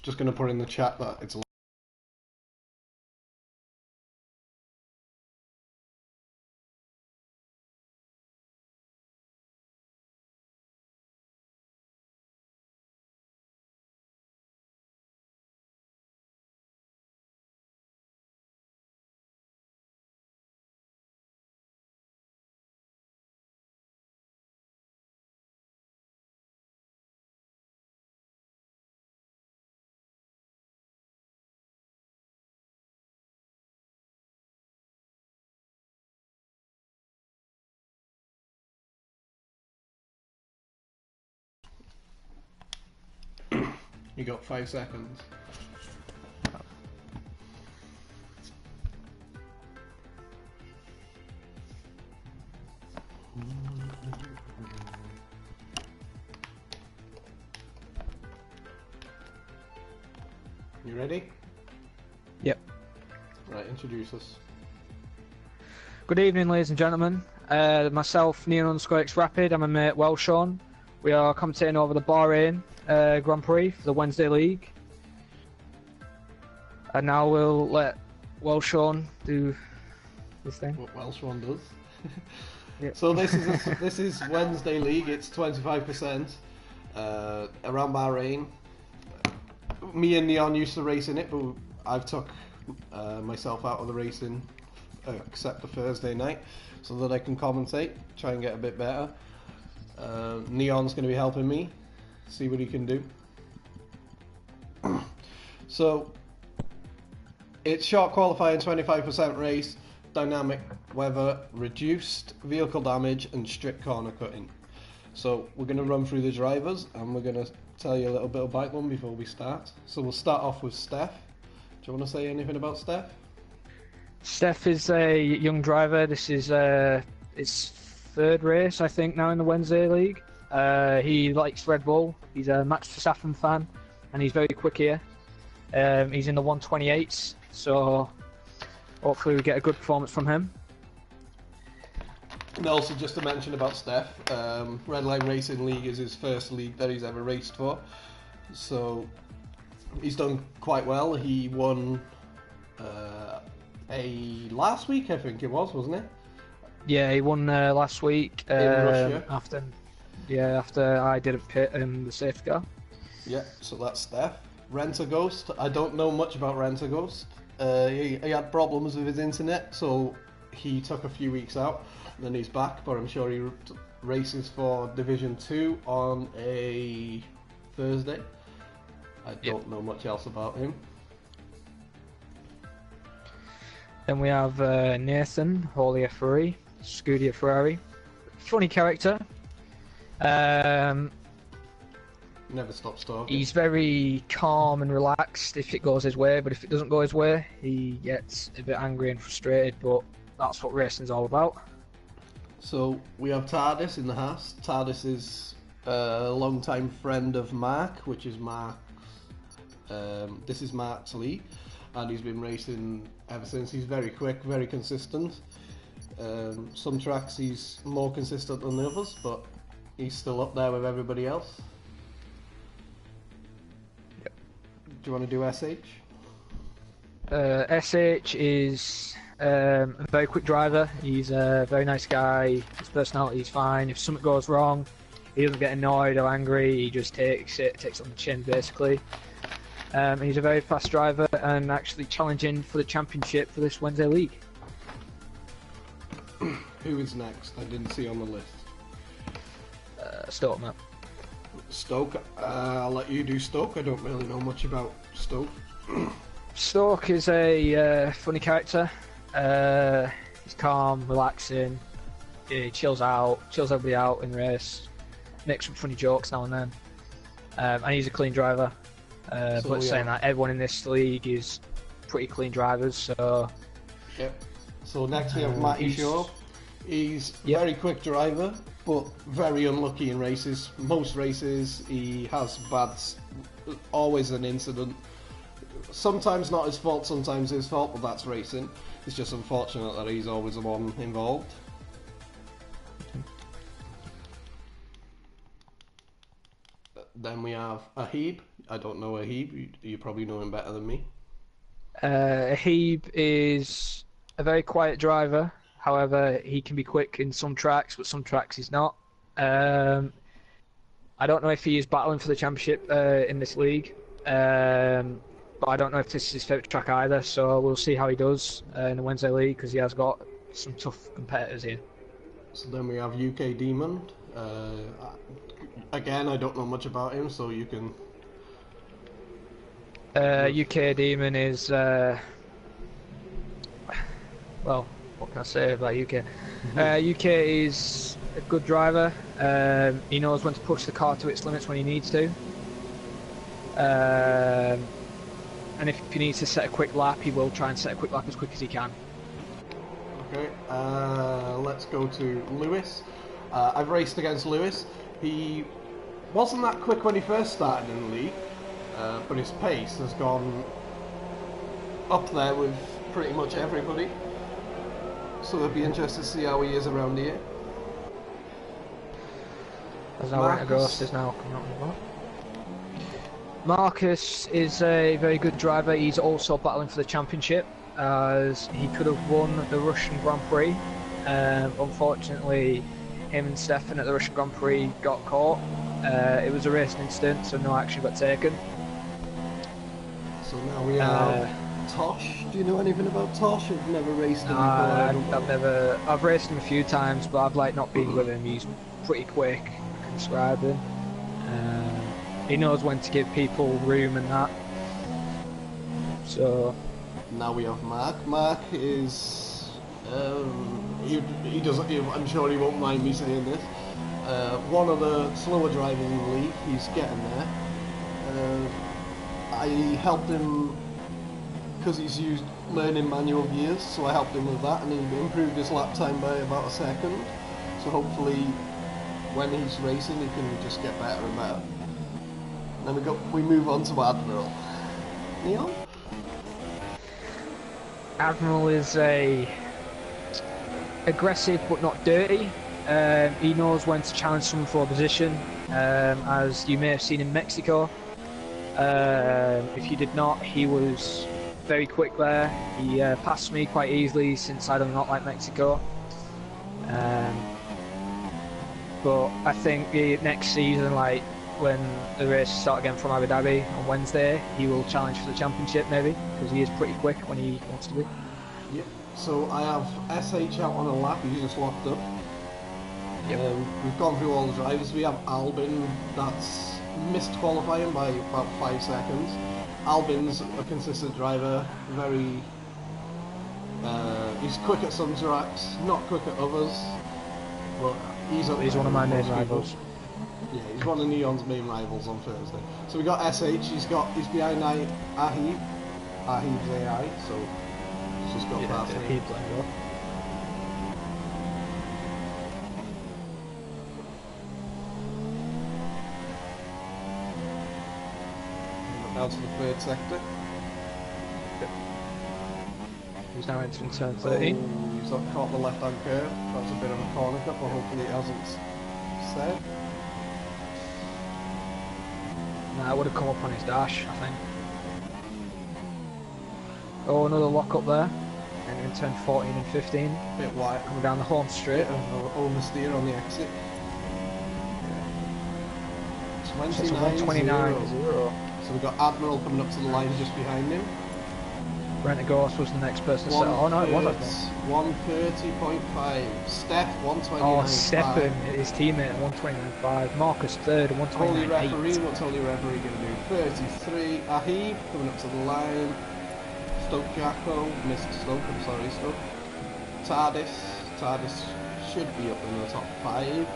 just going to put in the chat that it's. You got 5 seconds. You ready? Yep. Right, introduce us. Good evening, ladies and gentlemen. Myself, Neon_X Rapid, and my mate Welshawn. We are commentating over the Bahrain Grand Prix for the Wednesday League. And now we'll let Welshawn do this thing. What Welshawn does. Yep. So this is Wednesday League. It's 25% around Bahrain. Me and Neon used to race in it, but I've took myself out of the racing, except the Thursday night, so that I can commentate, try and get a bit better. Neon's going to be helping me, see what he can do. So, it's short qualifying, 25% race, dynamic weather, reduced vehicle damage, and strict corner cutting. So, we're going to run through the drivers, and we're going to tell you a little bit about them before we start. So, we'll start off with Steph. Do you want to say anything about Steph? Steph is a young driver. This is his third race, I think, now in the Wednesday League. He likes Red Bull. He's a Max Verstappen fan, and he's very quick here. He's in the 128s, so hopefully we get a good performance from him. And also, just to mention about Steph, Redline Racing League is his first league that he's ever raced for. So he's done quite well. He won last week, I think it was, wasn't it? Yeah, he won last week. In Russia. After I did a pit in the safety car. Yeah, so that's Steph. Rent-A-Ghost, I don't know much about Rent-A-Ghost. He had problems with his internet, so he took a few weeks out, and then he's back, but I'm sure he races for Division 2 on a Thursday. I don't know much else about him. Then we have Nathan, Holia Ferrari, Scuderia Ferrari. Funny character. Never stops talking. He's very calm and relaxed if it goes his way, but if it doesn't go his way, he gets a bit angry and frustrated, but that's what racing's all about. So we have TARDIS in the house. TARDIS is a long-time friend of Mark, which is Mark's... this is Mark's league, and he's been racing ever since. He's very quick, very consistent. Some tracks he's more consistent than the others, but he's still up there with everybody else. Yep. Do you want to do SH? SH is a very quick driver. He's a very nice guy. His personality is fine. If something goes wrong, he doesn't get annoyed or angry. He just takes it on the chin, basically. He's a very fast driver and actually challenging for the championship for this Wednesday League. Who is next? I didn't see on the list. Stoke, Matt. Stoke. I'll let you do Stoke. I don't really know much about Stoke. Stoke is a funny character. He's calm, relaxing. He chills everybody out in the race. Makes some funny jokes now and then. And he's a clean driver. But saying that, everyone in this league is pretty clean drivers, so... Yep. So next we have Matty Shaw. He's a very quick driver, but very unlucky in races. Most races he has always an incident. Sometimes not his fault, sometimes his fault, but that's racing. It's just unfortunate that he's always the one involved. Then we have Ahib. I don't know Ahib. You probably know him better than me. Ahib is a very quiet driver. However, he can be quick in some tracks, but some tracks he's not. I don't know if he is battling for the championship in this league, but I don't know if this is his favourite track either. So we'll see how he does in the Wednesday league because he has got some tough competitors here. So then we have UK Demon. Again, I don't know much about him, so you can. UK Demon is well, what can I say about UK? UK is a good driver. He knows when to push the car to its limits when he needs to. And if he needs to set a quick lap, he will try and set a quick lap as quick as he can. Okay, let's go to Lewis. I've raced against Lewis. He wasn't that quick when he first started in the league, but his pace has gone up there with pretty much everybody. So it'll be interesting to see how he is around here. As now Ghost is now coming up with that. Marcus is a very good driver. He's also battling for the championship, as he could have won the Russian Grand Prix. Unfortunately, him and Stefan at the Russian Grand Prix got caught. It was a racing incident, so no action got taken. So now we have Tosh. Do you know anything about Tosh? I've never raced him before. I've raced him a few times, but I've not been with him. He's pretty quick. I can describe him. He knows when to give people room and that. So now we have Mark. Mark is he doesn't. I'm sure he won't mind me saying this. One of the slower drivers in the league. He's getting there. I helped him because he's used learning manual gears, so I helped him with that, and he improved his lap time by about a second. So hopefully, when he's racing, he can just get better and better. Then we move on to Admiral. Neon? Admiral is aggressive but not dirty. He knows when to challenge someone for a position, as you may have seen in Mexico. If you did not, he was very quick there. He passed me quite easily since I do not like Mexico. But I think next season, like when the races start again from Abu Dhabi on Wednesday, he will challenge for the championship maybe, because he is pretty quick when he wants to be. Yeah. So I have SH out on a lap. He's just locked up. Yep. We've gone through all the drivers. We have Albin that's missed qualifying by about 5 seconds. Albin's a consistent driver, very he's quick at some tracks, not quick at others, but he's one of my main rivals. Yeah, he's one of Neon's main rivals on Thursday. So we got SH, he's behind Ahib. Ahib's AI, so he's just got past him. Down to the third sector. Yep. He's now entering turn 13. Oh, he's not caught the left hand curve. That's a bit of a corner cut, but hopefully it hasn't said. Nah, it would have come up on his dash, I think. Oh, another lock up there. Entering turn 14 and 15. Bit wide. Coming down the home straight. Bit of oversteer on the exit. 29.0. So we've got Admiral coming up to the line just behind him. Brent Ghost was the next person to set. Oh no, it was 130.5. Steph 129.5. Oh, Stefan, his teammate 129.5. Marcus third, 129.8. Holy referee, what's Holy referee going to do? 33. Ahib coming up to the line. Stoke Jacko, missed Stoke, I'm sorry Stoke. TARDIS should be up in the top 5.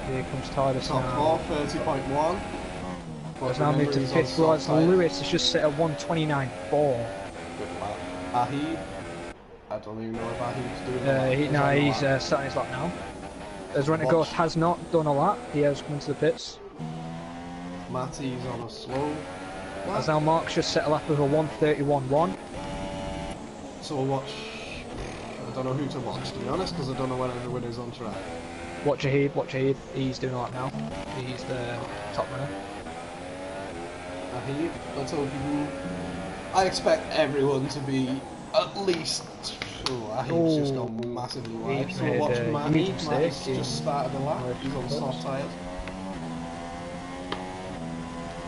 Here comes TARDIS now. Top 4, 30.1. Has now moved to 5th. Well, Lewis has just set a 129.4. Ahib, I don't even know if Ahib's doing that. He's starting his lap now. As Rent Ghost has not done a lap, he has come into the pits. Matty's on a slow. As now Mark's just set a lap of a 131.1. So we'll watch. I don't know who to watch, to be honest, because I don't know when everyone is on track. Watch Ahid. He's doing a lap now. He's the top runner. Ahid, let's hope I expect everyone to be at least. Oh, Ahid's just gone massively wide. So we're watching Matty. Matty's just started the lap. He's on soft tyres.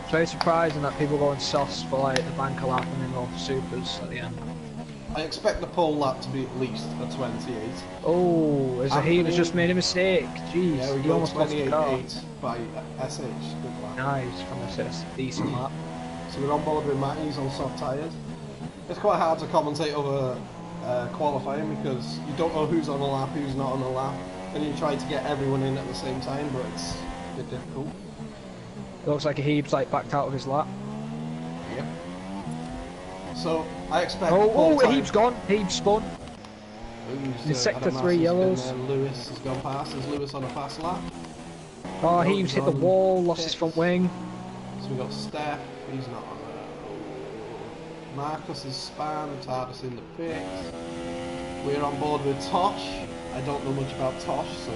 It's very surprising that people go on softs for like the banker lap and then go for supers at the end. I expect the pole lap to be at least a 28. Oh, as Ahid has just made a mistake. Jeez, yeah, he almost lost the car. 28.8 by SH. Good lap. Nice from assist. Decent lap. So we're on board with Matty. He's on soft tyres. It's quite hard to commentate over qualifying because you don't know who's on a lap, who's not on a lap, and you try to get everyone in at the same time, but it's a bit difficult. It looks like Ahid's like backed out of his lap. Yep. So I expect. Ahid's gone. Ahid's spun. In sector 3 yellows. Lewis has gone past. Is Lewis on a fast lap? Oh, Ahid's hit the wall, lost his front wing. So we got Steph. He's not on there. Marcus is span. TARDIS in the pits. We're on board with Tosh. I don't know much about Tosh, so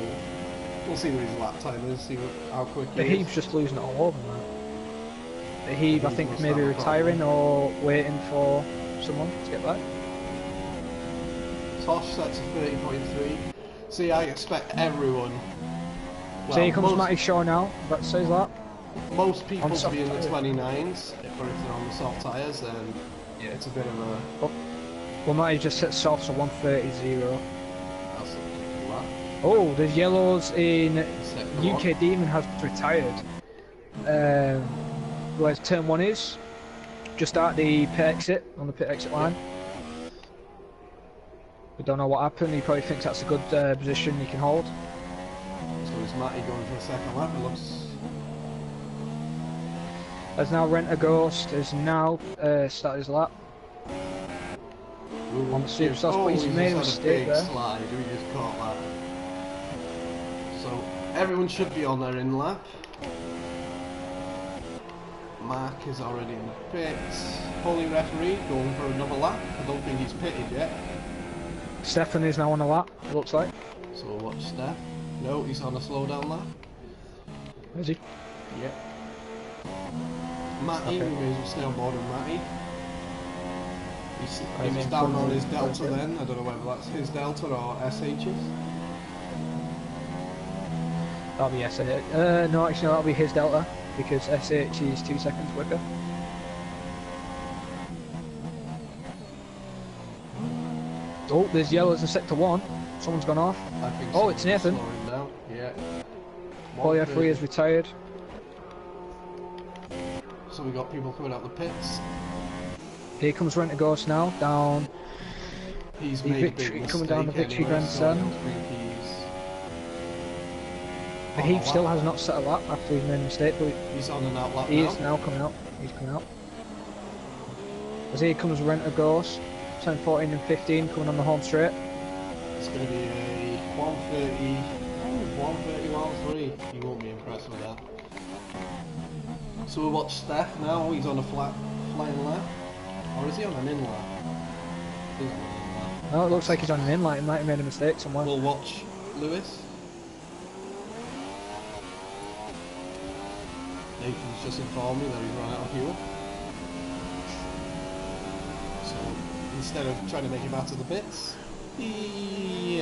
we'll see what his lap time is. See how quick he is. Ahid's just losing it all over, man. Ahid, I think, maybe retiring or waiting for someone to get back. Tosh sets a 30.3. See, I expect everyone. Well, so here comes Matty Shaw now. That says that. Most people to be in the 29s, or if they're on the soft tyres, then yeah, it's a bit of a. Well, Matty just hit soft, so 130.0. That's a lot. Oh, there's yellows in UK Demon has retired. Where turn 1 is, just at the pit exit, on the pit exit line. We don't know what happened, he probably thinks that's a good position he can hold. So is Matty going for a second lap? It looks... Has now Rent a Ghost, has now started his lap. Ooh, on the super soft, but he's made a mistake there. Slide. We just caught that. So everyone should be on their in lap. Mark is already in the pits. Holy referee going for another lap. I don't think he's pitted yet. Stefan is now on a lap, it looks like. So we'll watch Steph. No, he's on a slow down lap. Is he? Yep. Matty, we may as well stay on board with Matty. He's down on his delta then. I don't know whether that's his delta or SH's. That'll be SH. No, actually, that'll be his delta because SH is 2 seconds quicker. Oh, there's yellows in sector 1. Someone's gone off. I think oh, it's Nathan. Yeah. Polyafree is retired. So we got people coming out the pits. Here comes Rent a Ghost now, down. He's made a big coming down the victory anyway, grandstand. So He still has not set a lap after he's made a mistake, but he's on an out lap he now. is now coming out. He's coming out. As here comes Rent a Ghost, 10, 14 and 15 coming on the home straight. It's going to be a 130, 130, 130. You won't be impressed with that. So we'll watch Steph now. He's on a flying lap. Or is he on an in lap? He's on an in lap. No, it looks like he's on an in lap. He might have made a mistake somewhere. We'll watch Lewis. Nathan's just informed me that he's run out of fuel. So instead of trying to make him out of the bits, he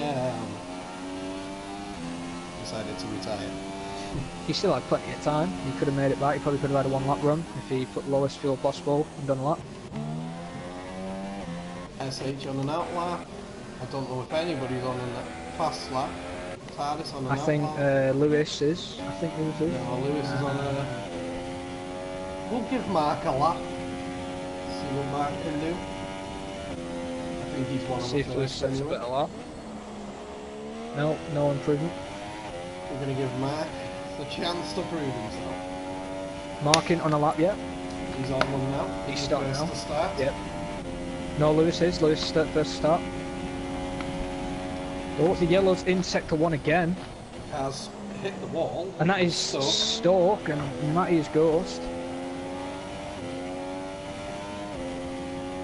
decided to retire. He still had plenty of time. He could have made it back. He probably could have had a 1 lap run if he put the lowest fuel possible and done a lap. SH on an out lap. I don't know if anybody's on a fast lap. TARDIS on an out lap. I think Lewis is. I think Lewis is. No, Lewis is on a... We'll give Mark a lap. See what Mark can do. I think he's one of the See if Lewis sets a better lap. No, no improvement. We're going to give Mark the chance to prove himself. Marking on a lap yet? He's on one now. He's starting now. To start. Yep. No, Lewis is. Lewis is first to start. Oh, the yellow's in sector 1 again. Has hit the wall. And that is Stoke and Matty is Ghost.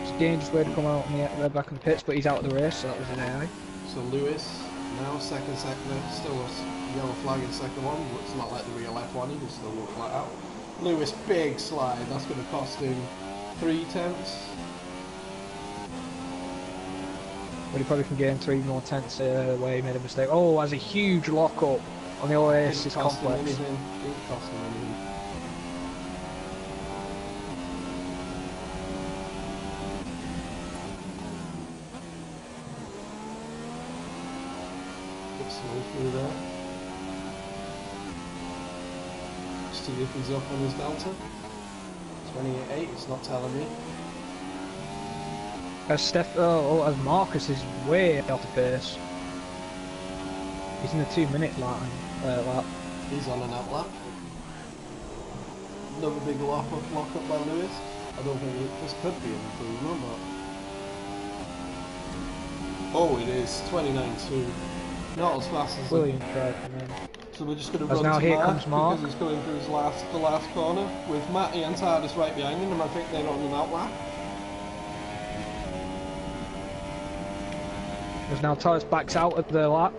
It's a dangerous way to come out and they're back in the pits, but he's out of the race, so that was an AI. So Lewis, now second sector, still yellow flag in second one, but it's not like the real F1, he can still look flat out. Lewis, big slide, that's going to cost him 3/10. But he probably can gain 3 more tenths where he made a mistake. Oh, has a huge lock up on the Oasis complex. Didn't cost him anything. Bit slow through there. See if he's up on his delta. 28.8, it's not telling me. As Marcus is way off the pace. He's in the 2-minute line. Lap. He's on an out lap. Another big lock up by Lewis. I don't think this could be an improvement, but... Oh, it is 29.2. Not as fast as Brilliant drive from him. So we're just going to run now to here Mark, comes Mark, because he's going through the last corner with Matty and TARDIS right behind him, and I think they're on an out lap. As now TARDIS backs out of the lap.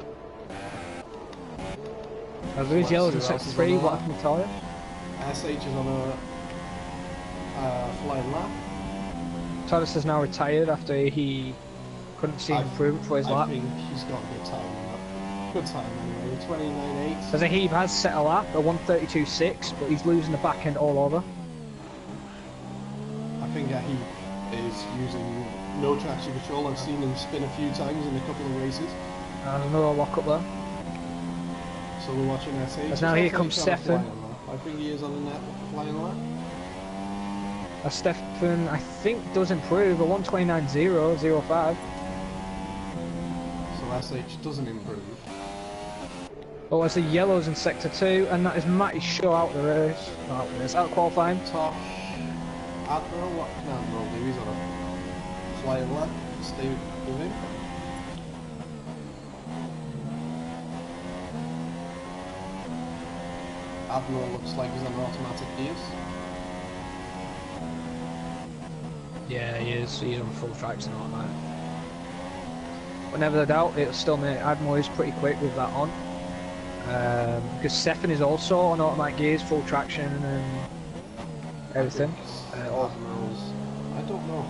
As there is yellows in sector 3, what happened to TARDIS? SH is on a flying lap. TARDIS has now retired after he couldn't see improvement for his lap. I think he's got a good time on that. Good time anyway, 29.8. As he has set a lap, a 132.6, but he's losing the back end all over. I think he is using no traction control. I've seen him spin a few times in a couple of races. And another lock up there. So we're watching SH. As now here comes Stefan. I think he is on a net flying lap. As Stefan, I think, does improve, a 129.005. So SH doesn't improve. Oh, as the yellows in sector 2, and that is Matty Shaw out the race. Out qualifying. Tosh, Admiral, what can Admiral do? He's on a flying lap. Stay with him. Admiral looks like he's on automatic gears. Yeah, he is. He's on full tracks and automatic. But never a doubt, it'll still make Admiral is pretty quick with that on. Because Stefan is also on automatic gears, full traction and everything. Admiral's, I don't know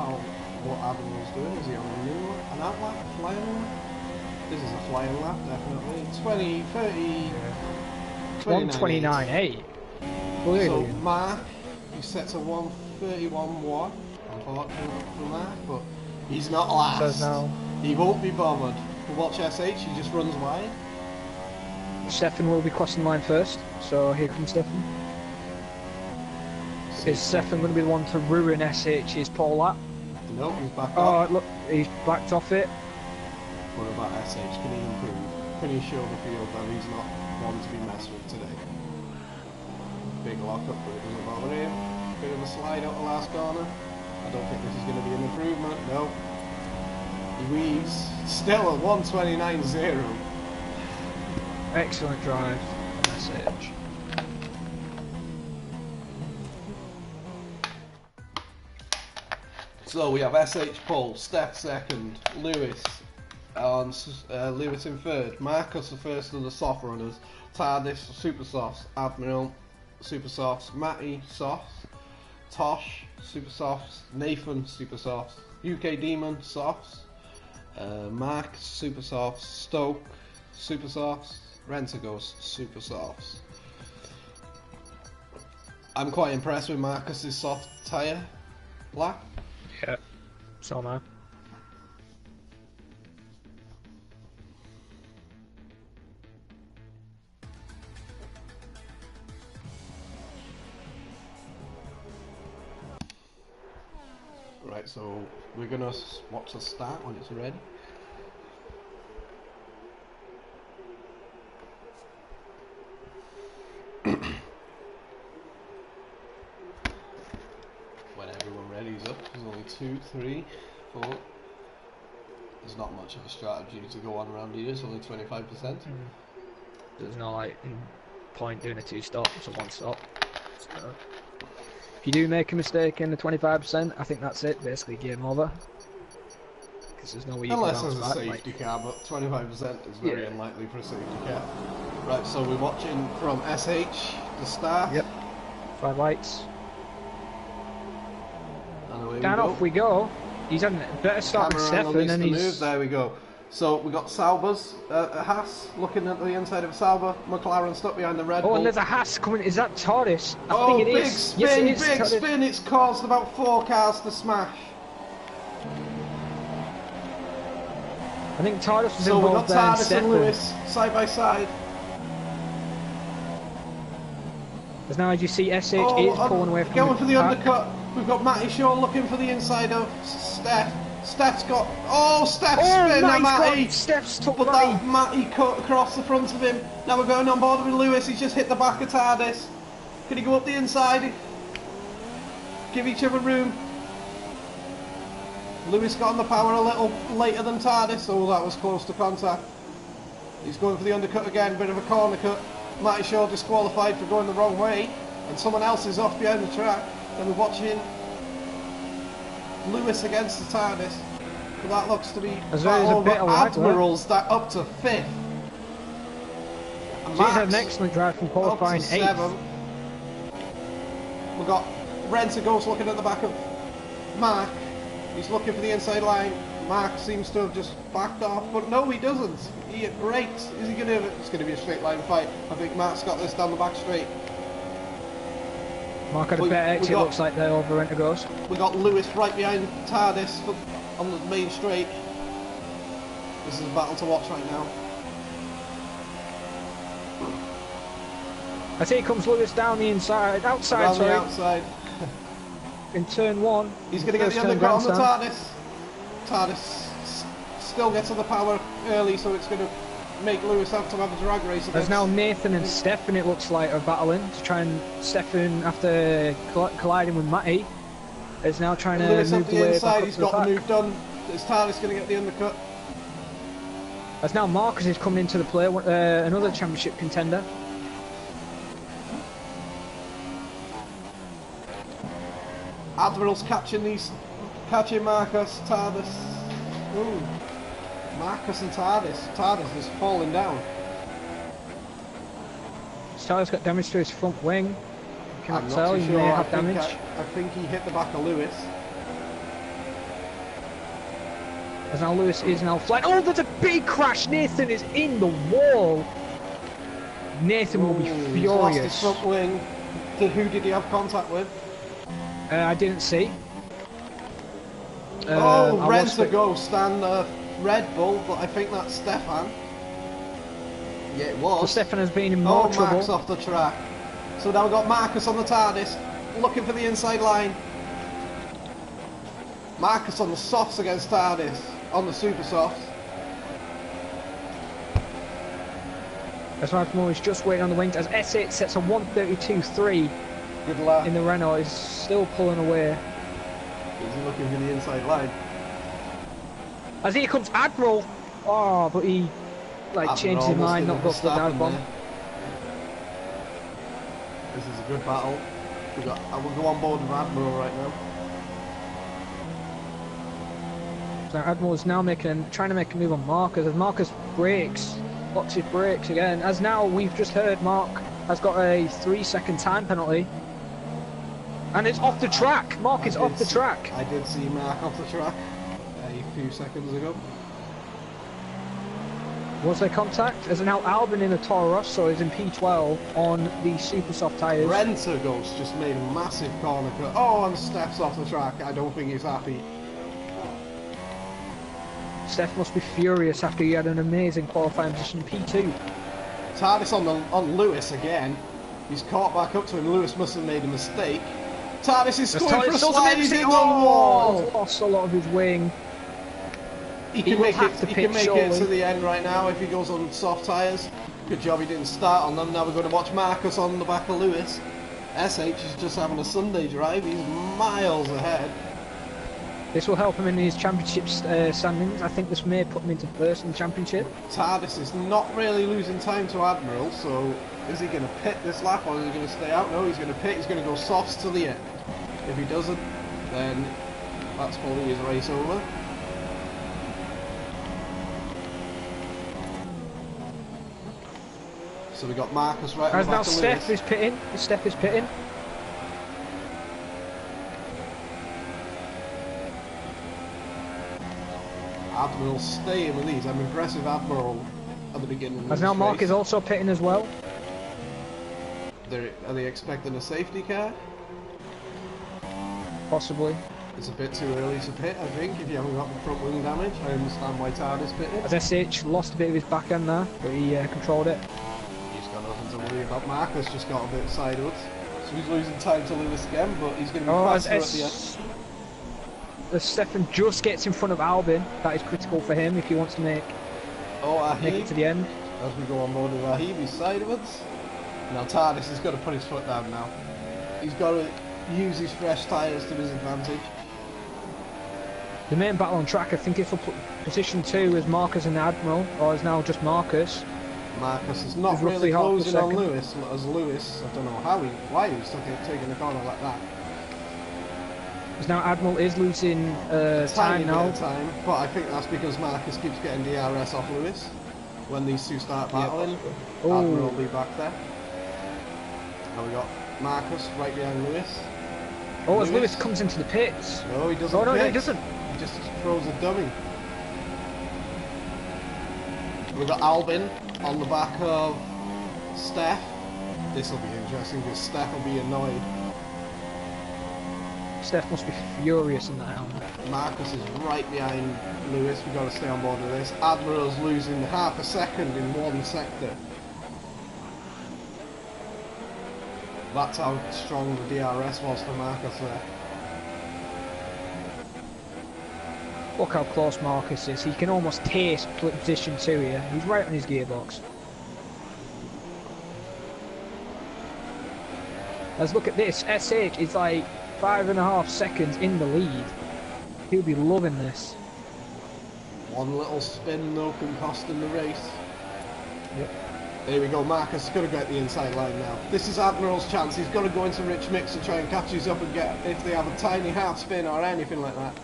what Admiral's doing. Is he on a new an out lap, flying lap? This is a flying lap, definitely. 20, 30, yeah. 129.8. So Mark, he sets a 131.1. Unfortunately for Mark, but he's not last. No. He won't be bothered. We'll watch SH, he just runs wide. Stefan will be crossing the line first, so here comes Stefan. Is Stefan going to be the one to ruin SH's pole lap? No, he's back off. Oh, look, he's backed off it. What about SH? Can he improve? Can he show the field that he's not one to be messed with today? Big lock up, but it doesn't bother him. Bit of a slide out the last corner. I don't think this is going to be an improvement. No. He weaves. Still at 129.0. Excellent drive. SH. So we have SH pole, Steph second, Lewis on Lewis in third, Marcus the first of the soft runners, TARDIS super softs, Admiral super softs, Matty softs, Tosh super softs, Nathan super softs, UK Demon softs, Mark super softs, Stoke super softs, Rentagos super softs. I'm quite impressed with Marcus's soft tyre lap. Yeah, so am I. Right, so we're gonna watch the start when it's ready. When everyone ready's up, there's only 2, 3, 4. There's not much of a strategy to go on around here, it's only 25%. There's no point doing a 2-stop, it's a 1-stop. So, if you do make a mistake in the 25%, I think that's it, basically game over. Because there's no way you Unless can there's bounce a back, safety car, but 25% is very unlikely for a safety car. Right, so we're watching from SH to start. Yep. 5 lights. And away Down we go. off we go. He's had a better start than Camera angle Stefan, needs and to he's. move. There we go. So we got Sauber's Haas looking at the inside of Sauber. McLaren stuck behind the Red Bull. Oh, and there's a Haas coming. Is that TARDIS? I think it big is. spin, Yes, it is. big TARDIS. spin. It's caused about 4 cars to smash. I think TARDIS was So we've got involved there. And TARDIS and Stefan. Lewis side by side. As now, as you see, SH is pulling away from going for the pack. undercut. We've got Matty Shaw looking for the inside of Steph. Steph's got. Oh, Steph's spin now, Matty. Steph's took But Matty. that Matty cut across the front of him. Now we're going on board with Lewis. He's just hit the back of TARDIS. Can he go up the inside? Give each other room. Lewis got on the power a little later than TARDIS. Oh, that was close to contact. He's going for the undercut again. Bit of a corner cut. Matty Shaw disqualified for going the wrong way. And someone else is off behind the track. And we're watching Lewis against the TARDIS. But that looks to be As well as a bit of lag, Admirals that up to 5th. And She's had an Max excellent drive from up qualifying to 8th. 7th. We've got Renter Ghost looking at the back of Mark. He's looking for the inside line. Mark seems to have just backed off, but no, he doesn't. He brakes. Is he going to? It's going to be a straight line fight. I think Mark's got this down the back straight. Mark had a better exit, it looks like they're over Renter Ghost. We got Lewis right behind TARDIS on the main straight. This is a battle to watch right now. I see comes Lewis down the inside, outside, Around sorry. the outside. In turn 1. He's going to get the undercut on the TARDIS. TARDIS still gets on the power early, so it's going to make Lewis have to have a drag race. There's now Nathan and Stefan, it looks like, are battling to try and Stefan, after colliding with Matty, is now trying to Lewis move up the the way inside, back up he's to the got the back. move done. Is TARDIS going to get the undercut? As now Marcus is coming into the play, another championship contender. Admiral's catching Marcus, TARDIS. Ooh. Marcus and TARDIS. TARDIS is falling down. Star's got damage to his front wing. Cannot I'm tell, not too he sure. may have damage. I think he hit the back of Lewis. As now Lewis is now flying. Oh, there's a big crash! Nathan is in the wall! Nathan will be He's lost his furious. front wing. Who did he have contact with? I didn't see. Renter Ghost and Red Bull, but I think that's Stefan. Yeah, it was. So Stefan has been in more trouble. Max off the track. So now we've got Marcus on the TARDIS, looking for the inside line. Marcus on the softs against TARDIS, on the super softs. As Admiral is just waiting on the wings as S8 sets a 132.3 Good lad. in the Renault, is still pulling away. He's looking for the inside line. As here comes Admiral! Oh, but he changed his mind, not go for the dive bomb. This is a good battle. I will go on board with Admiral right now. So Admiral is now trying to make a move on Marcus, as Marcus brakes, locks his brakes again. As now we've just heard Mark has got a 3-second time penalty. And it's off the track! Mark is off the track! I did see Mark off the track a few seconds ago. Was there contact? There's now Albin in the Toro Rosso is in P12 on the super soft tyres. Renter Ghost just made a massive corner cut. Oh, and Steph's off the track. I don't think he's happy. Steph must be furious after he had an amazing qualifying position in P2. TARDIS on Lewis again. He's caught back up to him. Lewis must have made a mistake. TARDIS is going for a slide. He's in the wall. He's lost a lot of his wing. He can make it to the end right now if he goes on soft tyres. Good job he didn't start on them. Now we're going to watch Marcus on the back of Lewis. SH is just having a Sunday drive. He's miles ahead. This will help him in his championship standings. I think this may put him into first in the championship. TARDIS is not really losing time to Admiral, so is he going to pit this lap or is he going to stay out? No, he's going to pit. He's going to go softs to the end. If he doesn't, then that's probably his race over. So we got Marcus right on As the now back of Steph Lewis. is pitting. Steph is pitting. Admiral staying with these. I'm impressive Admiral at the beginning of As this now Mark race. is also pitting as well. Are they expecting a safety car? Possibly. It's a bit too early to pit, I think, if you haven't got the front wing damage. I understand why Tard is pitting. As SH lost a bit of his back end there, but he controlled it. He's got nothing to worry about. Marcus just got a bit sideways. So he's losing time to Lewis again, but he's going to be faster at the end. As Stefan just gets in front of Albin, that is critical for him if he wants to make it to the end. As we go on board with Ahib, he's sideways. Now Tardis has got to put his foot down now. He's got to use his fresh tyres to his advantage. The main battle on track, I think it's for position 2 is Marcus and Admiral, or is now just Marcus. Marcus is not really closing on Lewis, as Lewis, I don't know why he was taking a corner like that. Because now Admiral is losing time now. Time, but I think that's because Marcus keeps getting DRS off Lewis. When these two start battling, Admiral will be back there. Now we got Marcus right behind Lewis. Oh, as Lewis comes into the pits. No, he doesn't. Oh, no, he doesn't. He just throws a dummy. We've got Albin on the back of Steph. This will be interesting because Steph will be annoyed. Steph must be furious in that helmet. Marcus is right behind Lewis. We've got to stay on board with this. Admiral's losing half a second in one sector. That's how strong the DRS was for Marcus there. Look how close Marcus is. He can almost taste position 2 here. He's right on his gearbox. Let's look at this. SH is like 5.5 seconds in the lead. He'll be loving this. One little spin though can cost him the race. Yep. There we go, Marcus is going to get the inside line now. This is Admiral's chance. He's got to go into Rich Mix and try and catch these up and get, if they have a tiny half spin or anything like that.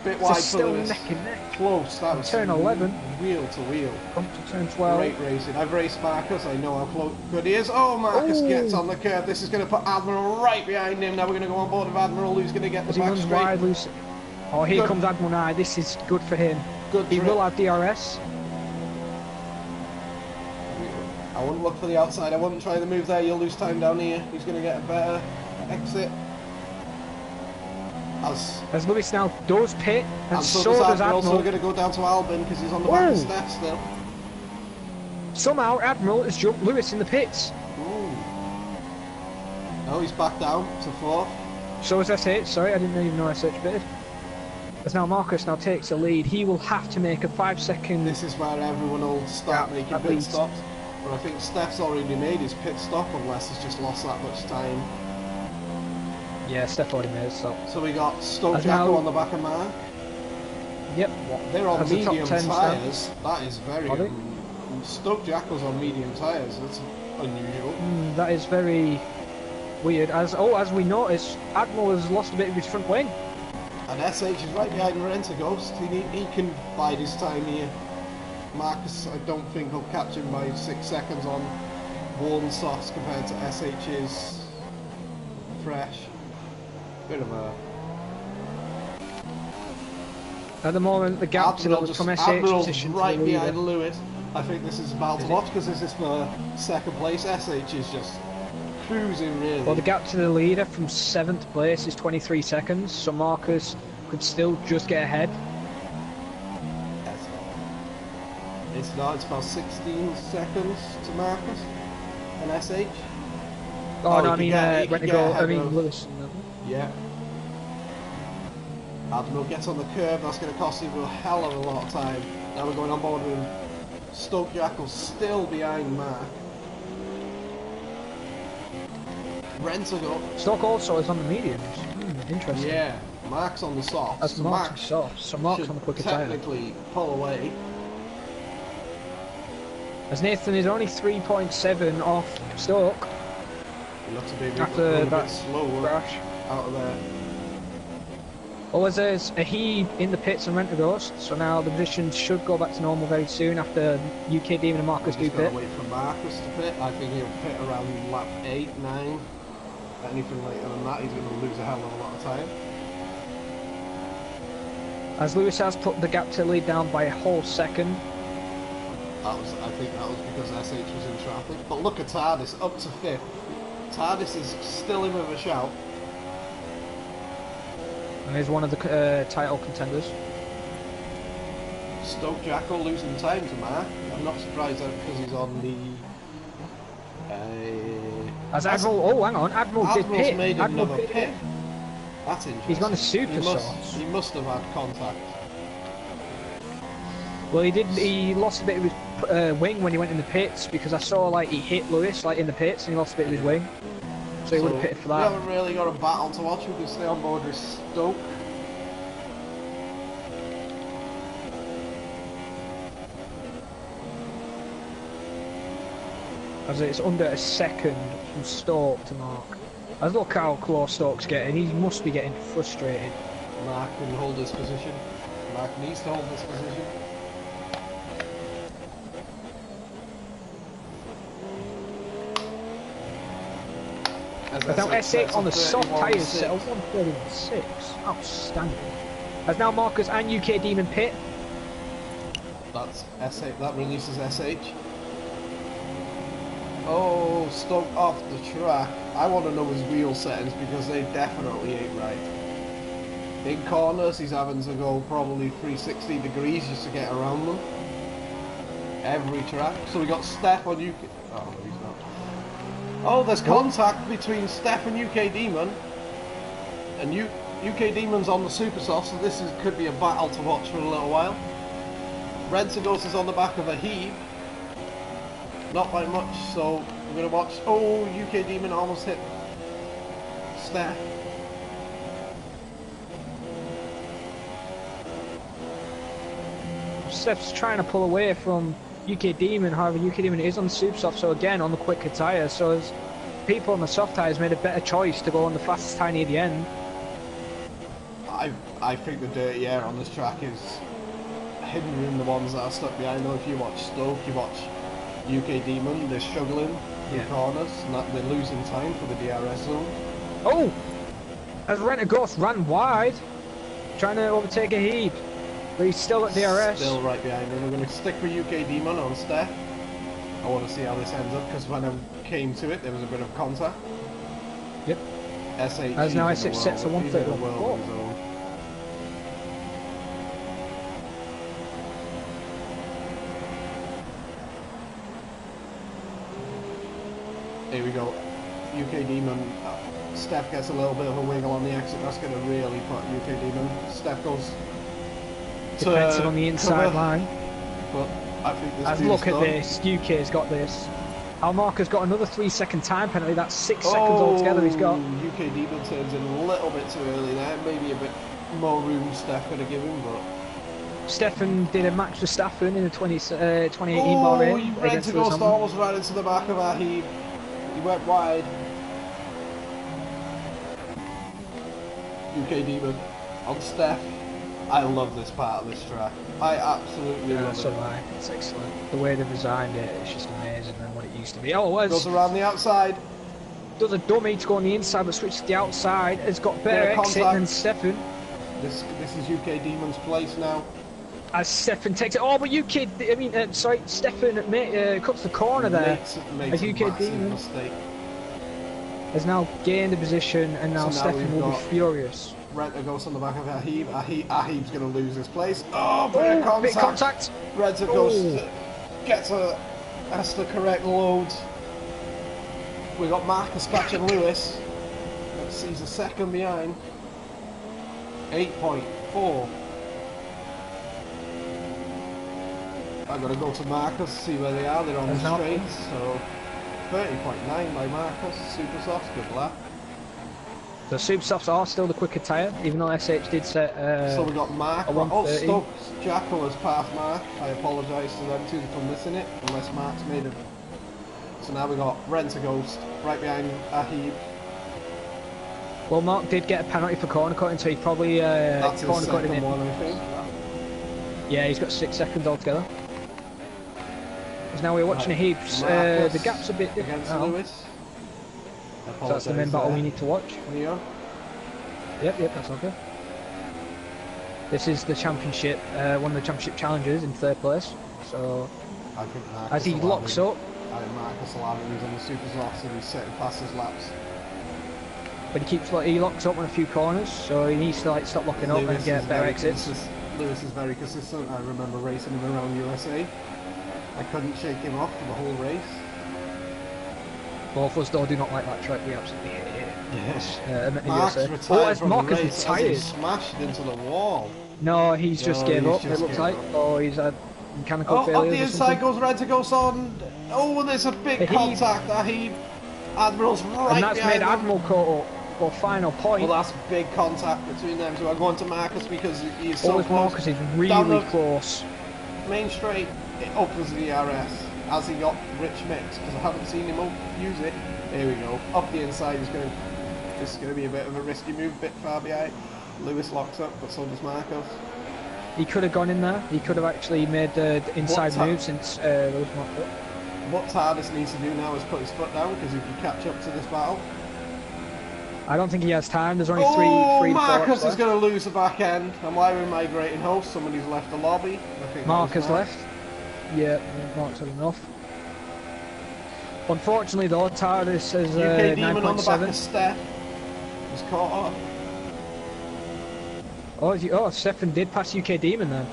Bit wide for Lewis. Neck and neck. Close. That was turn 11. Wheel to wheel. Come to turn 12. Great racing. I've raced Marcus. I know how good he is. Oh, Marcus gets on the curve. This is going to put Admiral right behind him. Now we're going to go on board with Admiral, who's going to get the back straight. Wide, oh, here comes Admiral now. This is good for him. He will have DRS. I wouldn't look for the outside. I wouldn't try the move there. You'll lose time down here. He's going to get a better exit. As Lewis now does pit, and so does Admiral. So we're going to go down to Albin because he's on the back of Steph still. Somehow Admiral has jumped Lewis in the pits. Ooh. No, he's back down to 4th. So is SH. Sorry, I didn't even know SH pitted. As now Marcus now takes the lead, he will have to make a 5-second. This is where everyone will start making pit stops. But I think Steph's already made his pit stop unless he's just lost that much time. Yeah, Steph already made his stop. So we got Stoke Jacko on the back of Mark. Yep. They're on medium tyres. That is very... Stoke Jacko's on medium tyres. That's unusual. That is very weird. As we noticed, Admiral has lost a bit of his front wing. And SH is right behind Renta Ghost. He can bide his time here. Marcus, I don't think he'll catch him by 6 seconds on worn softs compared to SH's fresh. Bit of a... At the moment, the gap from SH position right behind Lewis. I think this is about to watch because this is for second place. SH is just cruising really. Well, the gap to the leader from 7th place is 23 seconds, so Marcus could still just get ahead. It's not, it's about 16 seconds to Marcus and SH. Oh no, I mean, Lewis. Yeah. Admiral gets on the curve, that's going to cost him a hell of a lot of time. Now we're going on board with him. Stoke Jacko's still behind Mark. Rentago. Stoke also is on the mediums. Interesting. Yeah, Mark's on the soft. That's Mark's soft, so Mark's on the quicker tyre. Technically pull away. As Nathan is only 3.7 off Stoke. He looks a bit, after that slower crash out of there. Well, there's a heave in the pits and Rent a Ghost, so now the position should go back to normal very soon after UK Demon and Marcus do Just gotta pit. wait for Marcus to pit. I think he'll pit around lap 8, 9. Anything later than that, he's going to lose a hell of a lot of time. As Lewis has put the gap to lead down by a whole second. I think that was because SH was in traffic. But look at TARDIS, up to 5th. TARDIS is still in with a shout. And he's one of the title contenders. Stoke Jackal losing time to Mark. I'm not surprised that because he's on the... As Admiral... Oh, hang on. Admiral's did pit. Made Admiral another pit. That's interesting. He's gone to super sauce. He must have had contact. Well, he did. He lost a bit of his wing when he went in the pits because I saw like he hit Lewis like in the pits and he lost a bit of his wing. So he would have pitted for that. We haven't really got a battle to watch. We can stay on board with Stoke. As it's under a second from Stoke to Mark. As look how close Stoke's getting. He must be getting frustrated. Mark can hold his position. Mark needs to hold this position. As now S8 on the soft tyres set a 131.6. Outstanding. As now Marcus and UK Demon pit. That's S8. That releases SH. Oh, Stoke off the track. I want to know his wheel settings because they definitely ain't right. In corners, he's having to go probably 360 degrees just to get around them. Every track. So we got Steph on UK. Oh, no, he's not. Oh, there's contact between Steph and UK Demon. And UK Demon's on the Super Soft, so this could be a battle to watch for a little while. Rentagos is on the back of a heave. Not by much, so we're going to watch... Oh, UK Demon almost hit Steph. Steph's trying to pull away from UK Demon, however UK Demon is on the super soft, so again on the quicker tyre, so as people on the soft tyres made a better choice to go on the fastest tyre near the end. I think the dirty air on this track is hindering the ones that are stuck behind. Though if you watch Stoke, you watch UK Demon, they're struggling in corners, and they're losing time for the DRS zone. Oh! As Rent-A-Ghost ran wide, trying to overtake a heap. But he's still at DRS. Still right behind him. We're going to stick with UK Demon on Steph. I want to see how this ends up because when I came to it, there was a bit of contact. Yep. SH. As now S6 sets a 131. Here we go. UK Demon. Steph gets a little bit of a wiggle on the exit. That's going to really put UK Demon. Steph goes. Defensive on the inside line. But I think this as look at this, UK's got this. Almarca's got another 3-second time penalty. That's 6 seconds altogether. He's got. UK Demon turns in a little bit too early there. Maybe a bit more room Steph could have given, but. Stefan did a match with Staffen in the 2018 Bahrain. Oh, Rent-A-Ghost almost ran into the back of our heap. He went wide. UK Demon on Steph. I love this part of this track. I absolutely love it. So do I. It's excellent. The way they've designed it, it's just amazing than what it used to be. Oh, it was. Goes around the outside. Does a dummy to go on the inside, but switches to the outside. Has got better exit than Stefan. This is UK Demon's place now. As Stefan takes it. Oh, but UK. I mean, sorry, Stefan cuts the corner there. Makes as UK Demon mistake. Has now gained a position, and now Stefan will be furious. Rent-A-Ghost on the back of Ahib. Ahib's going to lose his place. Oh, bit of contact. Rent-A-Ghost has the correct load. We got Marcus catching Lewis. He's a second behind. 8.4. I'm going to go to Marcus, see where they are. They're on the straight. So 30.9 by Marcus. Super soft, good lap. The Super Softs are still the quicker tyre, even though SH did set so we got Mark. Oh, Stokes Jackal has passed Mark. I apologise to them too for missing it, unless Mark's made it. So now we got Rent-A-Ghost right behind Ahib. Well, Mark did get a penalty for corner cutting, so he probably That's his corner cutting second it. one, I think. Yeah, he's got 6 seconds altogether. Because now we're watching a heaps. Marcus The gap's a bit against different. Lewis. So that's the main battle we need to watch. Leo. Yep, that's okay. This is the championship, one of the championship challengers in 3rd place. So I think Marcus as he locks up, I think Marcus Aladdin is on the super softs and he's setting past his laps. but he locks up on a few corners, so he needs to like stop locking up and get better exits. Lewis is very consistent. I remember racing him around USA. I couldn't shake him off for the whole race. Both of us though do not like that track. We absolutely hate it. Yes. Mark's retired from Marcus the race retired. as he smashed into the wall. No, he's just gave up. It looks like. Oh, he's had mechanical failure. Up the inside goes Rentagos on. Oh, there's a big contact. Admiral's right and that's made behind him. Admiral caught up for final point. Well, that's big contact between them. So I'm going to Marcus because he's so close. Marcus is really close. Main straight, it opens the ERS as he got rich mix because I haven't seen him use it. There we go. Up the inside is going to. This is going to be a bit of a risky move, a bit far behind. Lewis locks up, but so does Marcos. He could have gone in there. He could have actually made the inside move since Lewis locked up. What TARDIS needs to do now is put his foot down because he can catch up to this battle. I don't think he has time. There's only three Marcus is going to lose the back end. And why we're migrating host, somebody's left the lobby. Mark has left. Yeah, Mark's had enough. Unfortunately though, TARDIS is UK Demon on the back of 9.7. Steph. Was caught on. Oh, Stefan did pass UK Demon then.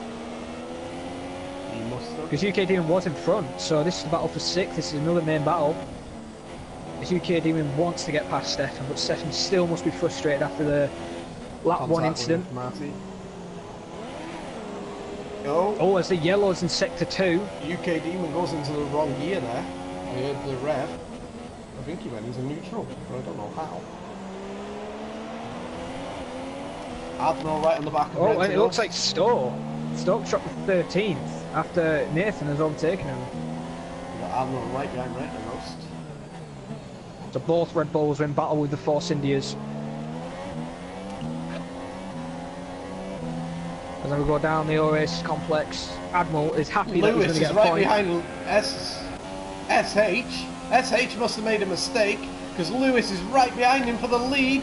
He must have. Because UK Demon was in front, so this is the battle for 6th. This is another main battle. This UK Demon wants to get past Stefan, but Stefan still must be frustrated after the lap 1 incident. Oh, as the yellows in sector 2. UK Demon goes into the wrong gear there. I heard the rev. I think he went into neutral, but I don't know how. Admiral right on the back of Oh, and it looks like Stoke's dropped to 13th after Nathan has overtaken him. Admiral right behind Rentagos. So both Red Bulls are in battle with the Force Indias. As we go down the Oasis complex, Admiral is happy that he's going to get a point. Lewis is right behind SH. SH must have made a mistake because Lewis is right behind him for the lead.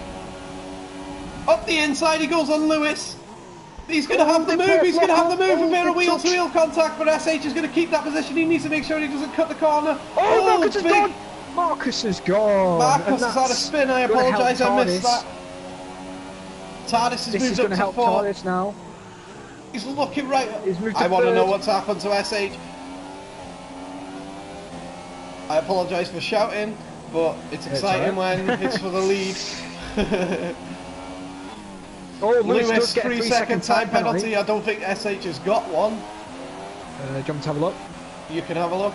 Up the inside he goes on Lewis. He's going to have the move. He's going to have the move. A bit of wheel-to-wheel contact, but SH is going to keep that position. He needs to make sure he doesn't cut the corner. Oh, Marcus is gone. Marcus is gone. Marcus has had a spin. I apologise. I missed that. TARDIS has moved up to 4. TARDIS now. He's looking right. I want to know what's happened to SH. I apologise for shouting, but it's exciting when it's for the lead. Oh, Lewis 3-second time penalty. I don't think SH has got one. Do you want me to have a look? You can have a look.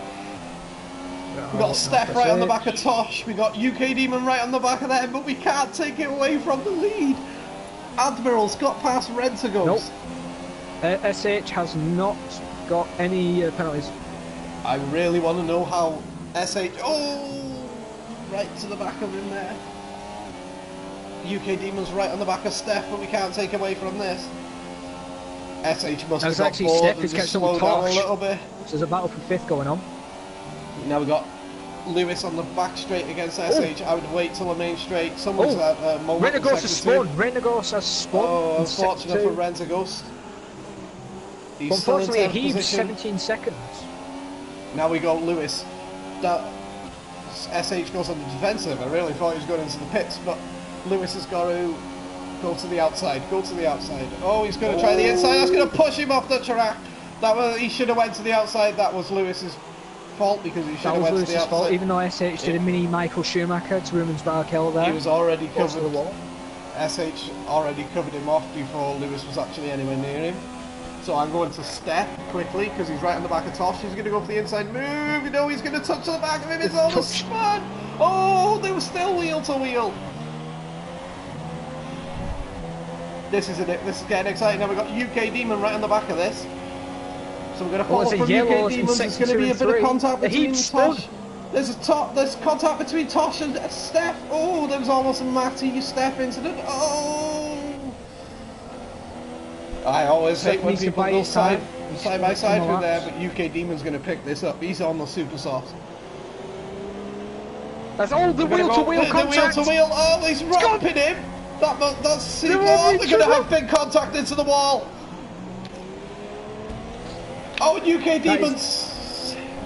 We got Steph right on the back of Tosh. We got UK Demon right on the back of them, but we can't take it away from the lead. Admiral's got past Rentagos. Nope. SH has not got any penalties. I really want to know how SH... Oh! Right to the back of him there. UK Demon's right on the back of Steph, but we can't take away from this. SH must have got bored and just slowed down a little bit. So there's a battle for 5th going on. Now we've got Lewis on the back straight against SH. I would wait till the main straight. Someone's had a moment. Rentagos has spun. Rentagos has spun. Oh, unfortunate for Rentagos. Unfortunately, he's 17 seconds. Now we got Lewis. SH goes on the defensive. I really thought he was going into the pits, but Lewis has got to go to the outside. Go to the outside. Oh, he's going to try the inside. That's going to push him off the track. He should have went to the outside. That was Lewis's fault because he should have went to the outside. Fault, even though SH did a mini Michael Schumacher to Rumen's Barkel there. He was already covered. The wall. SH already covered him off before Lewis was actually anywhere near him. So I'm going to step quickly because he's right on the back of Tosh. He's going to go for the inside move. You know, he's going to touch the back of him. It's on the spun. Oh, they were still wheel to wheel. This is getting exciting. Now we've got UK Demon right on the back of this. So we're going to follow from UK Demons. It's going to be a bit of contact between Tosh. There's contact between Tosh and Steph. Oh, there was almost a Matty Steph incident. Oh! I always hate when people go side by side through there, but UK Demon's going to pick this up. He's on the super soft. That's all the wheel-to-wheel contact. The wheel-to-wheel. Oh, he's ramping him. That's super. Oh, they're going to have big contact into the wall. Oh, UK Demons.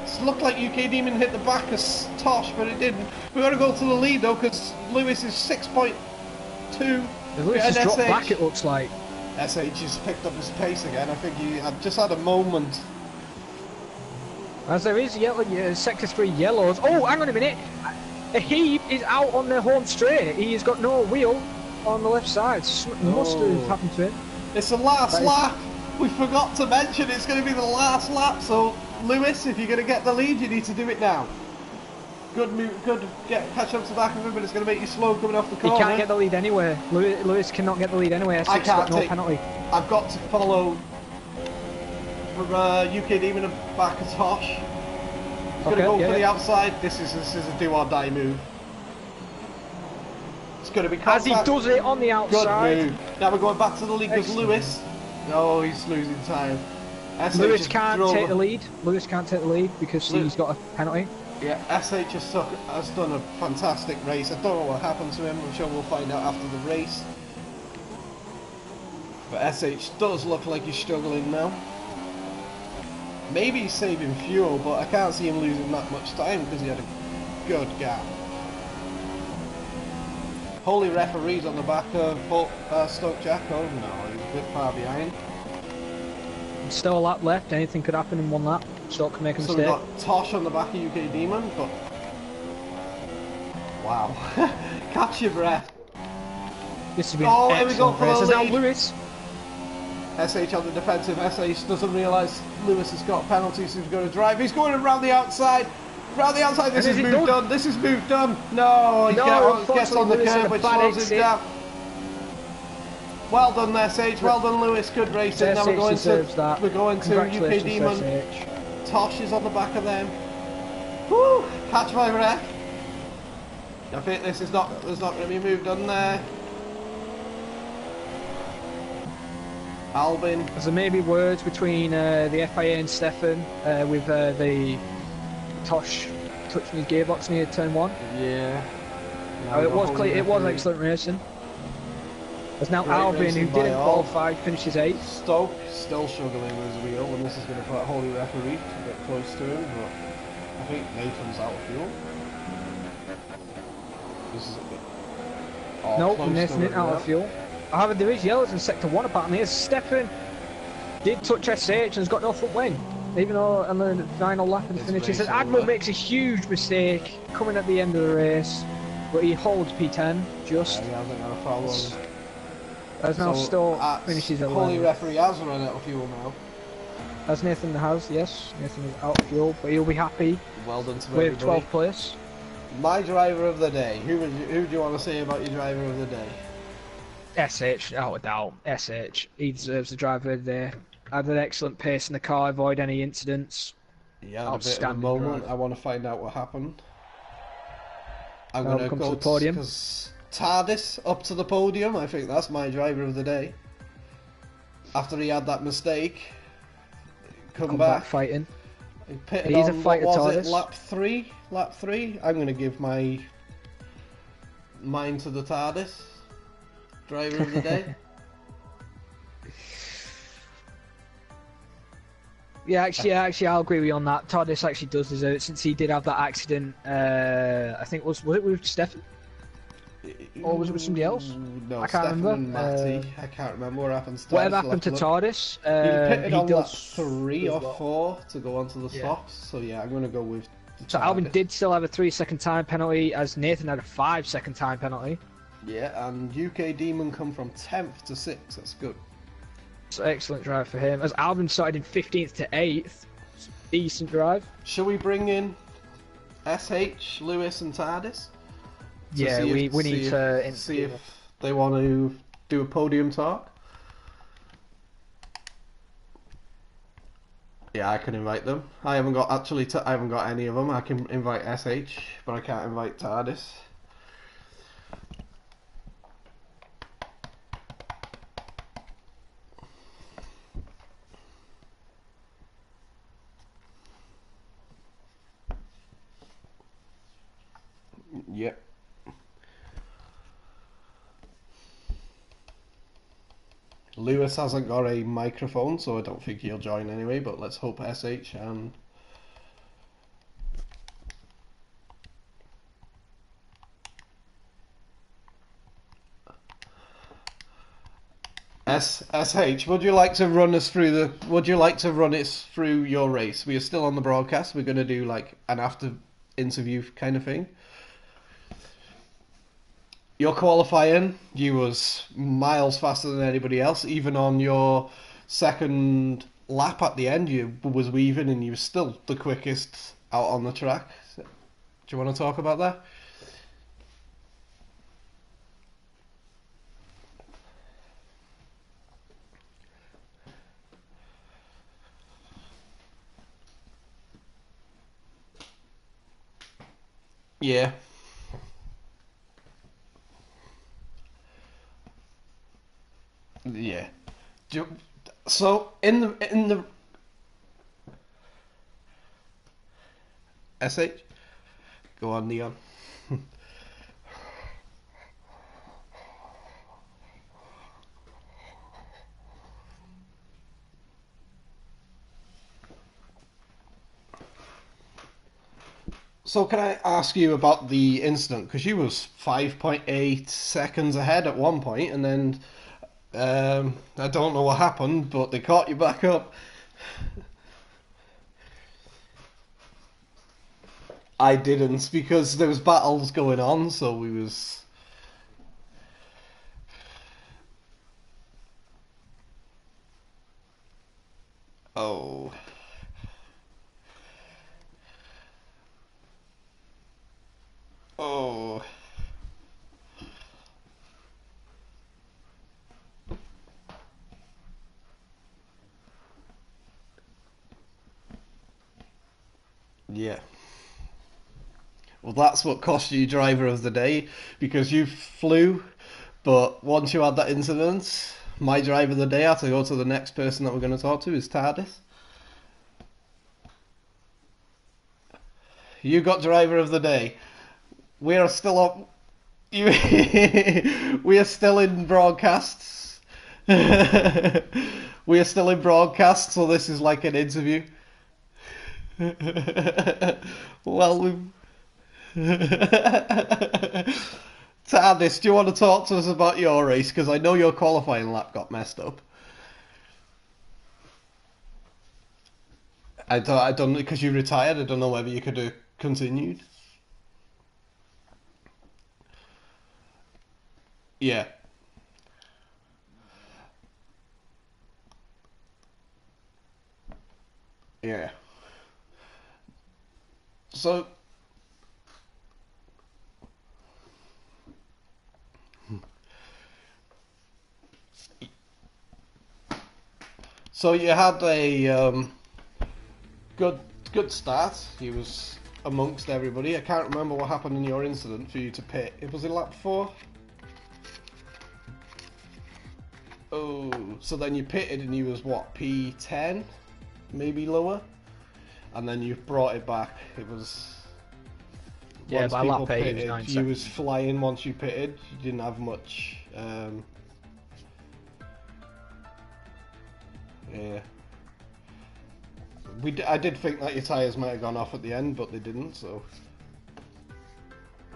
It looked like UK Demon hit the back of Tosh, but it didn't. We're going to go to the lead though, because Lewis is 6.2. Lewis has dropped back, it looks like. SH has picked up his pace again. I think he had just had a moment. As there is yellow, Sector 3 yellows. Oh, hang on a minute. He is out on the home straight. He's got no wheel on the left side. Must have happened to him. It's the last lap. We forgot to mention it's going to be the last lap. So Lewis, if you're going to get the lead, you need to do it now. Good move, catch up to the back of him, but it's going to make you slow coming off the corner. He can't get the lead anyway. Lewis cannot get the lead anyway. I can't got no penalty. I've got to follow for UK Demon and back of Tosh. He's going to go for the outside. This is a do or die move. It's going to be contact. As he does it on the outside. Good move. Now we're going back to the lead because Lewis. Oh, he's losing time. Lewis can't take the lead. Lewis can't take the lead because he's got a penalty. Yeah, SH has done a fantastic race. I don't know what happened to him. I'm sure we'll find out after the race. But SH does look like he's struggling now. Maybe he's saving fuel, but I can't see him losing that much time because he had a good gap. Holy referees on the back of Stoke Jacko. No, he's a bit far behind. Still a lap left. Anything could happen in one lap. Stoke can make a mistake. So we've got Tosh on the back of UK Demon, but wow, catch your breath. This has been an excellent race. There's now Lewis. SH on the defensive. SH doesn't realise Lewis has got penalties, so he's going to drive. He's going around the outside. Around the outside. This is move done. This is move done. No, he gets on the curb, which slows him down. Well done there, Sage. Well done, Lewis. Good racing. Now we're going to UK Demon. Tosh is on the back of them. Woo! Catch my breath. I think this is not. There's not going to be a move done there. Albin. There may be words between the FIA and Stefan with the Tosh touching his gearbox near turn 1. Yeah. It was clear. It was excellent racing. There's now Albin, who didn't qualify, finishes 8th. Stoke still struggling with his wheel, and this is going to put Holy Referee to get close to him, but I think Nathan's out of fuel. This is a bit... Nope, Nathan isn't out of fuel. However, there is yellows in Sector 1 apparently, as Stefan did touch SH and has got no front wing, even though on the final lap and finishes. And Admiral makes a huge mistake coming at the end of the race, but he holds P10 just. Yeah, he hasn't got a follow. As now Stoke finishes 11th. Holy Referee has run out of fuel now. As Nathan has, yes. Nathan is out of fuel, but he'll be happy. Well done to with 12th place. My driver of the day. Who do you want to say about your driver of the day? SH, without a doubt. SH. He deserves the driver of the day. Had an excellent pace in the car, avoid any incidents. Yeah, a bit of a moment. I want to find out what happened. I'm going to go to the podium. TARDIS up to the podium. I think that's my driver of the day. After he had that mistake, come back fighting. He pitted on, a fighter, what was it, lap 3? Lap 3. I'm going to give mine to the TARDIS. Driver of the day. Yeah, actually, I'll agree with you on that. TARDIS actually does deserve it since he did have that accident. I think was it with Stefan? Or was it with somebody else? No, I can't remember. And Matty. I can't remember what happened to TARDIS. Whatever happened to TARDIS? He pitted on lap 3 or 4 to go onto the softs. So yeah, I'm going to go with So Albin did still have a 3-second time penalty, as Nathan had a 5-second time penalty. Yeah, and UK Demon come from 10th to 6th. That's good. So excellent drive for him. As Albin started in 15th to 8th. Decent drive. Shall we bring in SH, Lewis and TARDIS? Yeah, we need to see if they want to do a podium talk. Yeah, I can invite them. I haven't got I haven't got any of them. I can invite SH, but I can't invite TARDIS. Yep. Lewis hasn't got a microphone, so I don't think he'll join anyway, but let's hope SH and... SH, would you like to run us through would you like to run us through your race? We are still on the broadcast. We're going to do like an after interview kind of thing. Your qualifying, you was miles faster than anybody else. Even on your second lap at the end, you was weaving and you were still the quickest out on the track. Do you want to talk about that? Yeah. Yeah. So in the SH, go on, Neon. So can I ask you about the incident? Because you was 5.8 seconds ahead at one point, and then I don't know what happened, but they caught you back up. I didn't, because there was battles going on, so we was... Oh. Oh. Yeah. Well, that's what cost you driver of the day, because you flew, but once you had that incident, my driver of the day had to go to the next person that we're going to talk to, is TARDIS. You got driver of the day. We are still up. You, we are still in broadcasts. We are still in broadcast, so this is like an interview. Well, we've... TARDIS, do you want to talk to us about your race? Because I know your qualifying lap got messed up. I don't, because you retired. I don't know whether you could have continued. Yeah. Yeah. So you had a good start. You was amongst everybody. I can't remember what happened in your incident for you to pit. It was in lap 4. Oh, so then you pitted and you was what, P10, maybe lower, and then you brought it back. It was... Yeah, by lap 8 it was 9 you was flying once you pitted. You didn't have much. Yeah. I did think that your tyres might have gone off at the end, but they didn't. So.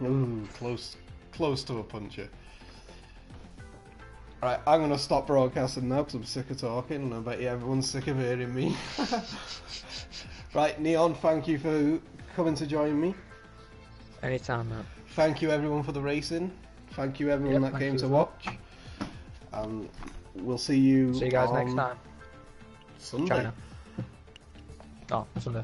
Ooh, close to a puncture. Right, I'm gonna stop broadcasting now because I'm sick of talking, and I bet you everyone's sick of hearing me. Right, Neon, thank you for coming to join me. Anytime, man. Thank you everyone for the racing. Thank you everyone that came to watch. We'll see you. See you guys next time. Sunday. China. Oh, Sunday.